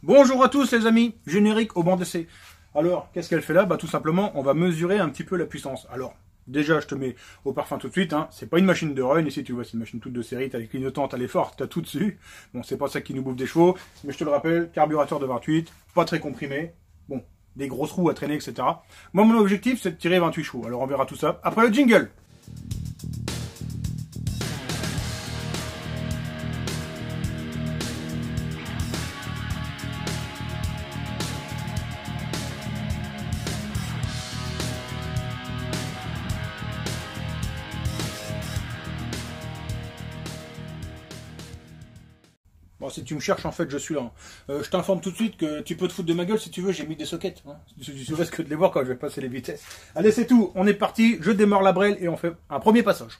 Bonjour à tous les amis, générique au banc d'essai. Alors, qu'est-ce qu'elle fait là? Bah tout simplement, on va mesurer un petit peu la puissance. Alors, déjà, je te mets au parfum tout de suite, hein. C'est pas une machine de run, ici tu vois, c'est une machine toute de série, t'as les clignotants, t'as les fortes, t'as tout dessus. Bon, c'est pas ça qui nous bouffe des chevaux, mais je te le rappelle, carburateur de 28, pas très comprimé, bon, des grosses roues à traîner, etc. Moi, mon objectif, c'est de tirer 28 chevaux. Alors, on verra tout ça après le jingle. Bon, si tu me cherches, en fait, je suis là. Je t'informe tout de suite que tu peux te foutre de ma gueule si tu veux, j'ai mis des sockets. Hein. Tu risques de les voir quand je vais passer les vitesses. Allez, c'est tout, on est parti, je démarre la brêle et on fait un premier passage.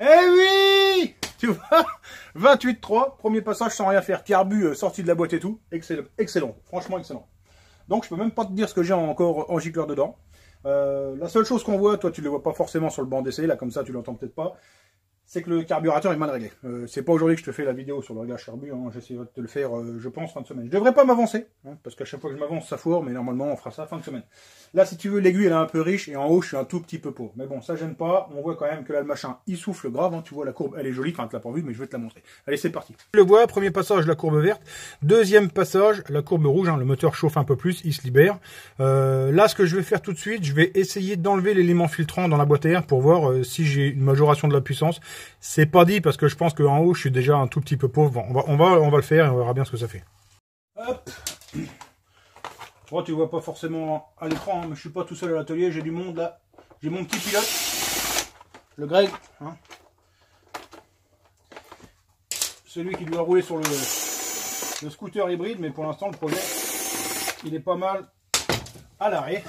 Eh oui! Tu vois? 28.3, premier passage sans rien faire. Carbu sorti de la boîte et tout. Excellent, excellent. Franchement excellent. Donc je peux même pas te dire ce que j'ai encore en gicleur dedans. La seule chose qu'on voit, toi tu le vois pas forcément sur le banc d'essai, là comme ça tu l'entends peut-être pas, c'est que le carburateur est mal réglé. C'est pas aujourd'hui que je te fais la vidéo sur le réglage carbu, hein. J'essaierai de te le faire, je pense, fin de semaine. Je devrais pas m'avancer, hein, parce qu'à chaque fois que je m'avance, ça foire, mais normalement on fera ça fin de semaine. Là, si tu veux, l'aiguille elle est un peu riche, et en haut je suis un tout petit peu pauvre. Mais bon, ça gêne pas, on voit quand même que là le machin, il souffle grave, hein. Tu vois la courbe, elle est jolie, enfin tu l'as pas vue, mais je vais te la montrer. Allez, c'est parti. Tu le vois, premier passage, la courbe verte. Deuxième passage, la courbe rouge, hein, le moteur chauffe un peu plus, il se libère. Là, ce que je vais faire tout de suite, je vais essayer d'enlever l'élément filtrant dans la boîte à air pour voir si j'ai une majoration de la puissance. C'est pas dit parce que je pense qu'en haut, je suis déjà un tout petit peu pauvre. Bon, on va le faire et on verra bien ce que ça fait. Hop. Bon, tu vois pas forcément à l'écran, hein, mais je suis pas tout seul à l'atelier, j'ai du monde là. J'ai mon petit pilote, le Greg, hein. Celui qui doit rouler sur le scooter hybride, mais pour l'instant le projet il est pas mal à l'arrêt.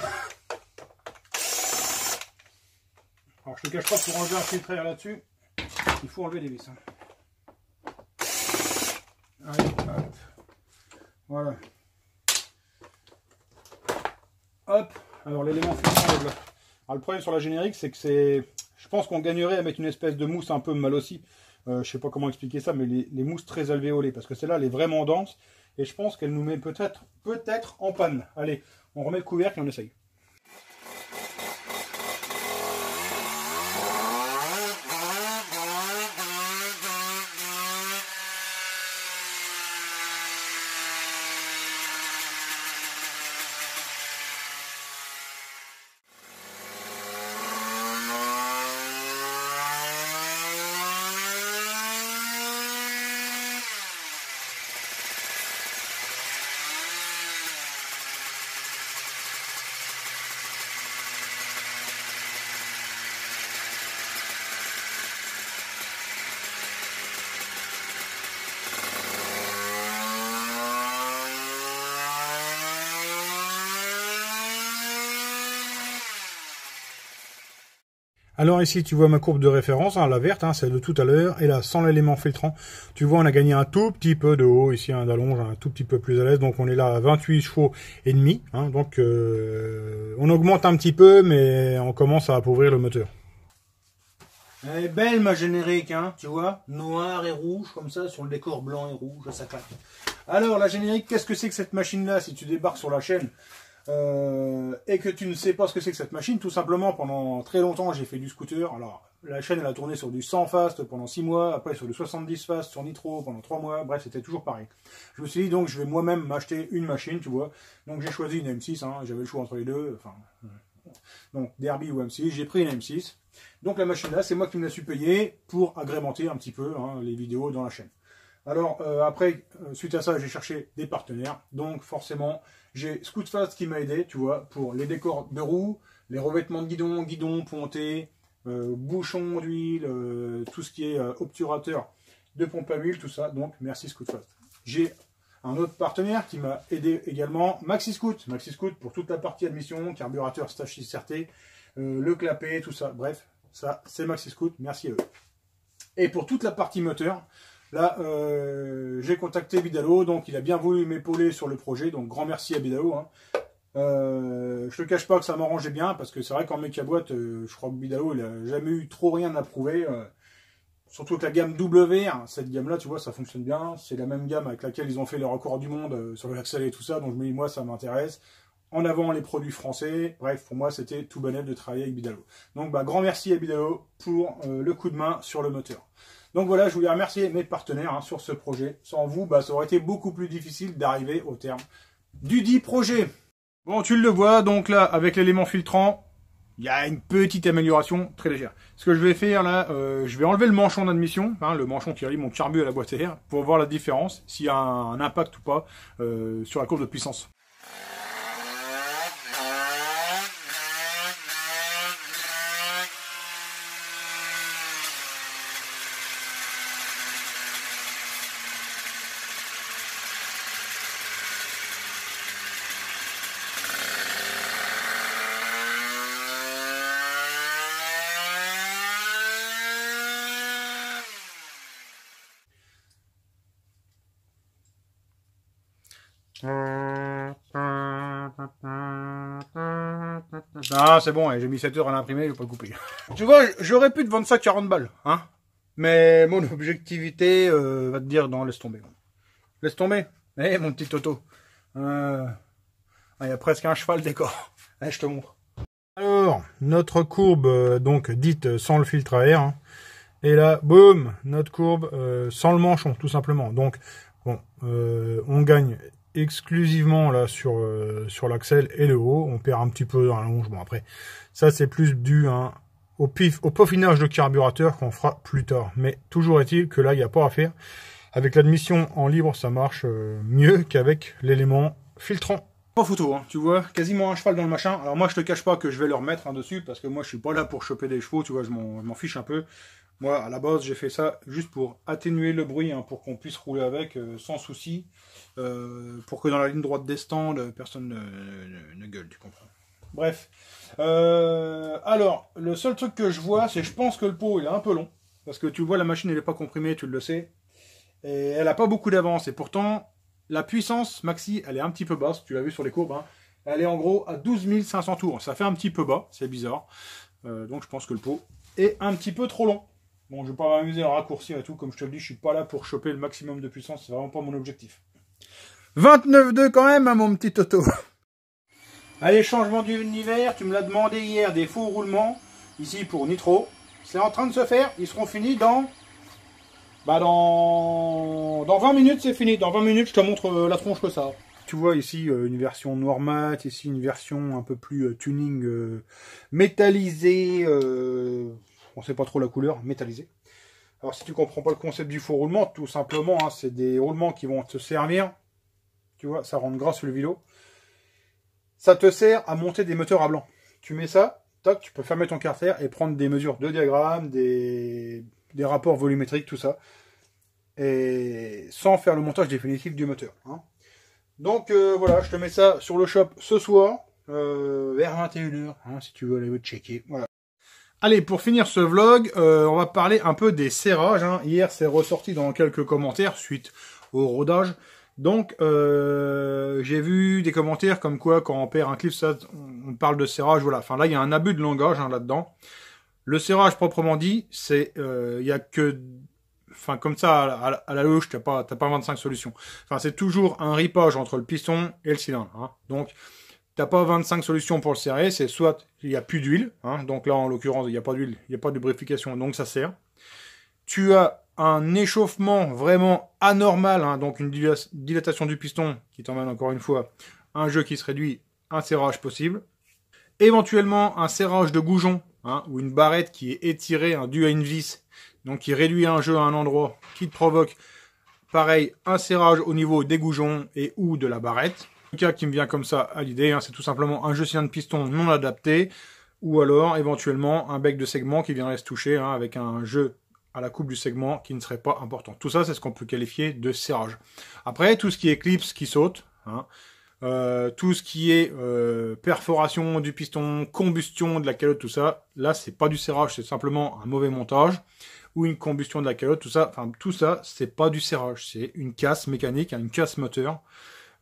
Alors je te cache pas que pour enlever un filtre air là-dessus, il faut enlever des vis. Hein. Allez, hop. Voilà. Hop. Alors l'élément filtrant. Alors le problème sur la générique, c'est que c'est. Je pense qu'on gagnerait à mettre une espèce de mousse un peu mal aussi. Je sais pas comment expliquer ça, mais les mousses très alvéolées, parce que celle-là, elle est vraiment dense, et je pense qu'elle nous met peut-être en panne. Allez, on remet le couvercle et on essaye. Alors ici, tu vois ma courbe de référence, hein, la verte, hein, celle de tout à l'heure, et là, sans l'élément filtrant, tu vois, on a gagné un tout petit peu de haut, ici, un d'allonge, un tout petit peu plus à l'aise, donc on est là à 28 chevaux et demi, hein, donc on augmente un petit peu, mais on commence à appauvrir le moteur. Elle est belle ma générique, hein, tu vois, noir et rouge, comme ça, sur le décor blanc et rouge, ça claque. Alors, la générique, qu'est-ce que c'est que cette machine-là, si tu débarques sur la chaîne et que tu ne sais pas ce que c'est que cette machine, tout simplement, pendant très longtemps, j'ai fait du scooter. Alors, la chaîne elle a tourné sur du 100 fast pendant 6 mois, après sur du 70 fast sur Nitro pendant 3 mois, bref c'était toujours pareil. Je me suis dit donc je vais moi-même m'acheter une machine, tu vois, donc j'ai choisi une M6, hein, j'avais le choix entre les deux, enfin, donc Derby ou M6, j'ai pris une M6, donc la machine là c'est moi qui me l'ai su payer pour agrémenter un petit peu hein, les vidéos dans la chaîne. Alors après, suite à ça, j'ai cherché des partenaires. Donc forcément, j'ai Scootfast qui m'a aidé, tu vois, pour les décors de roues, les revêtements de guidon ponté, bouchons d'huile, tout ce qui est obturateur de pompe à huile, tout ça. Donc merci Scootfast. J'ai un autre partenaire qui m'a aidé également, MaxiScoot. MaxiScoot pour toute la partie admission, carburateur, stage 6 RT, le clapet, tout ça. Bref, ça c'est MaxiScoot, merci à eux. Et pour toute la partie moteur, là, j'ai contacté Bidalo, donc il a bien voulu m'épauler sur le projet, donc grand merci à Bidalo. Hein. Je te cache pas que ça m'arrangeait bien, parce que c'est vrai qu'en méca-boîte, je crois que Bidalo, il a jamais eu trop rien à prouver. Surtout que la gamme W, hein, cette gamme-là, tu vois, ça fonctionne bien. C'est la même gamme avec laquelle ils ont fait les records du monde sur l'accélé et tout ça, donc je me dis, moi, ça m'intéresse. En avant les produits français, bref, pour moi, c'était tout bonnet de travailler avec Bidalo. Donc, bah, grand merci à Bidalo pour le coup de main sur le moteur. Donc voilà, je voulais remercier mes partenaires hein, sur ce projet. Sans vous, bah, ça aurait été beaucoup plus difficile d'arriver au terme du dit projet. Bon, tu le vois, donc là, avec l'élément filtrant, il y a une petite amélioration très légère. Ce que je vais faire là, je vais enlever le manchon d'admission, hein, le manchon qui relie mon carbu à la boîte à air, pour voir la différence, s'il y a un impact ou pas sur la courbe de puissance. Ah, c'est bon, j'ai mis 7 heures à l'imprimer, je vais pas le couper. Tu vois, j'aurais pu te vendre ça 40 balles, hein. Mais mon objectivité va te dire, non, laisse tomber. Laisse tomber. Eh, mon petit Toto. Il y a presque un cheval décor. Allez, je te montre. Alors, notre courbe, donc, dite sans le filtre à air. Hein. Et là, boum, notre courbe sans le manchon, tout simplement. Donc, bon, on gagne exclusivement là sur l'axel et le haut. On perd un petit peu dans la longe. Bon, après, ça, c'est plus dû hein, au peaufinage de carburateur qu'on fera plus tard. Mais toujours est-il que là, il n'y a pas à faire. Avec l'admission en libre, ça marche mieux qu'avec l'élément filtrant. Pas photo, hein, tu vois, quasiment un cheval dans le machin. Alors moi, je te cache pas que je vais le remettre hein, dessus, parce que moi, je suis pas là pour choper des chevaux, tu vois, je m'en fiche un peu. Moi, à la base, j'ai fait ça juste pour atténuer le bruit, hein, pour qu'on puisse rouler avec sans souci, pour que dans la ligne droite des stands, personne ne gueule, tu comprends. Bref. Alors, le seul truc que je vois, c'est je pense que le pot, il est un peu long, parce que tu vois, la machine, elle n'est pas comprimée, tu le sais, et elle n'a pas beaucoup d'avance, et pourtant, la puissance maxi, elle est un petit peu basse, tu l'as vu sur les courbes, hein. Elle est en gros à 12 500 tours, ça fait un petit peu bas, c'est bizarre, donc je pense que le pot est un petit peu trop long. Bon, je vais pas m'amuser à raccourcir et tout, comme je te le dis, je suis pas là pour choper le maximum de puissance, c'est vraiment pas mon objectif. 29,2 quand même, hein, mon petit Toto. Allez, changement d'univers, tu me l'as demandé hier, des faux roulements, ici pour Nitro. C'est en train de se faire, ils seront finis dans 20 minutes, c'est fini. Dans 20 minutes, je te montre la tronche que ça. Tu vois ici une version noir mat, ici une version un peu plus tuning métallisée. On sait pas trop la couleur, métallisée. Alors si tu comprends pas le concept du faux roulement, tout simplement, hein, c'est des roulements qui vont te servir. Tu vois, ça rentre gras sur le vélo. Ça te sert à monter des moteurs à blanc. Tu mets ça, tac, tu peux fermer ton carter et prendre des mesures de diagramme, des rapports volumétriques, tout ça. Et sans faire le montage définitif du moteur. Hein. Donc voilà, je te mets ça sur le shop ce soir, vers 21h, hein, si tu veux aller checker. Voilà. Allez, pour finir ce vlog, on va parler un peu des serrages. Hein. Hier, c'est ressorti dans quelques commentaires suite au rodage. Donc, j'ai vu des commentaires comme quoi, quand on perd un clip, ça, on parle de serrage. Voilà. Enfin, là, il y a un abus de langage hein, là-dedans. Le serrage, proprement dit, c'est, il y a que, enfin, comme ça, à la louche, t'as pas 25 solutions. Enfin, c'est toujours un ripage entre le piston et le cylindre. Hein. Donc, t'as pas 25 solutions pour le serrer, c'est soit il n'y a plus d'huile, hein, donc là en l'occurrence il n'y a pas d'huile, il n'y a pas de lubrification, donc ça serre. Tu as un échauffement vraiment anormal, hein, donc une dilatation du piston qui t'emmène encore une fois un jeu qui se réduit, un serrage possible. Éventuellement un serrage de goujon, hein, ou une barrette qui est étirée, hein, due à une vis, donc qui réduit un jeu à un endroit, qui te provoque, pareil, un serrage au niveau des goujons et ou de la barrette. Le cas qui me vient comme ça à l'idée, hein, c'est tout simplement un jeu cylindre piston non adapté, ou alors éventuellement un bec de segment qui viendrait se toucher, hein, avec un jeu à la coupe du segment qui ne serait pas important. Tout ça, c'est ce qu'on peut qualifier de serrage. Après, tout ce qui est clips qui saute, hein, tout ce qui est perforation du piston, combustion de la calotte, tout ça, là, c'est pas du serrage, c'est simplement un mauvais montage, ou une combustion de la calotte, tout ça, enfin, tout ça, c'est pas du serrage, c'est une casse mécanique, hein, une casse moteur.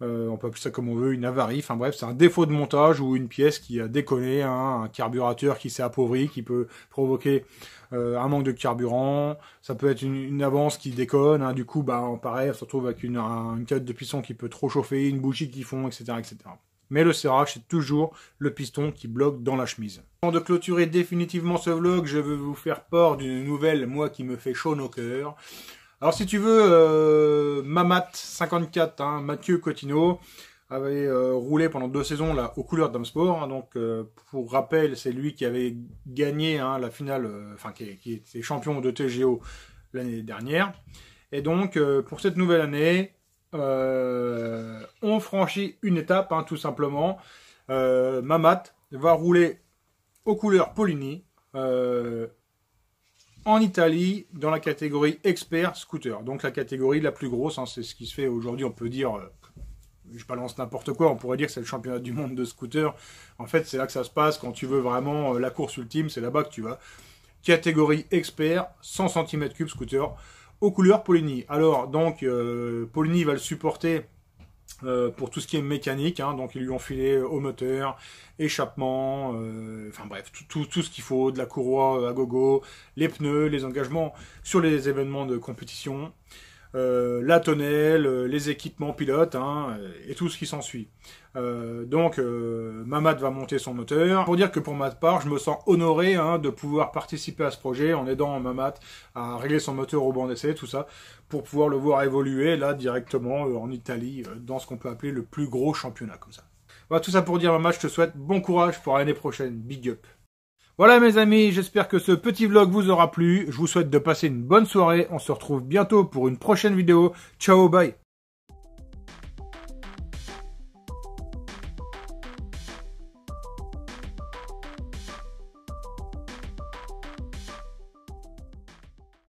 On peut appeler ça comme on veut, une avarie, enfin bref, c'est un défaut de montage ou une pièce qui a déconné, hein, un carburateur qui s'est appauvri, qui peut provoquer un manque de carburant, ça peut être une avance qui déconne, hein, du coup, bah, pareil, on se retrouve avec une calotte de piston qui peut trop chauffer, une bougie qui fond, etc., etc. Mais le serrage, c'est toujours le piston qui bloque dans la chemise. Avant de clôturer définitivement ce vlog, je veux vous faire part d'une nouvelle, moi, qui me fait chaud au cœur. Alors si tu veux, Mamat 54, hein, Mathieu Cottineau, avait roulé pendant 2 saisons là aux couleurs d'Amsport. Hein, donc pour rappel, c'est lui qui avait gagné, hein, la finale, enfin qui était champion de TGO l'année dernière. Et donc pour cette nouvelle année, on franchit une étape, hein, tout simplement. Mamat va rouler aux couleurs Polini. En Italie, dans la catégorie expert scooter, donc la catégorie la plus grosse, hein, c'est ce qui se fait aujourd'hui, on peut dire, je balance n'importe quoi, on pourrait dire que c'est le championnat du monde de scooter. En fait, c'est là que ça se passe quand tu veux vraiment la course ultime, c'est là-bas que tu vas. Catégorie expert, 100 cm3 scooter, aux couleurs Polini. Alors, donc, Polini va le supporter pour tout ce qui est mécanique, hein, donc ils lui ont filé au moteur, échappement, enfin bref, tout ce qu'il faut, de la courroie à gogo, les pneus, les engagements sur les événements de compétition, la tonnelle, les équipements pilotes, hein, et tout ce qui s'ensuit. Donc Mamat va monter son moteur. Pour dire que pour ma part, je me sens honoré, hein, de pouvoir participer à ce projet en aidant Mamat à régler son moteur au banc d'essai, tout ça, pour pouvoir le voir évoluer là directement en Italie, dans ce qu'on peut appeler le plus gros championnat comme ça. Voilà, tout ça pour dire Mamat, je te souhaite bon courage pour l'année prochaine. Big up. Voilà mes amis, j'espère que ce petit vlog vous aura plu. Je vous souhaite de passer une bonne soirée. On se retrouve bientôt pour une prochaine vidéo. Ciao, bye.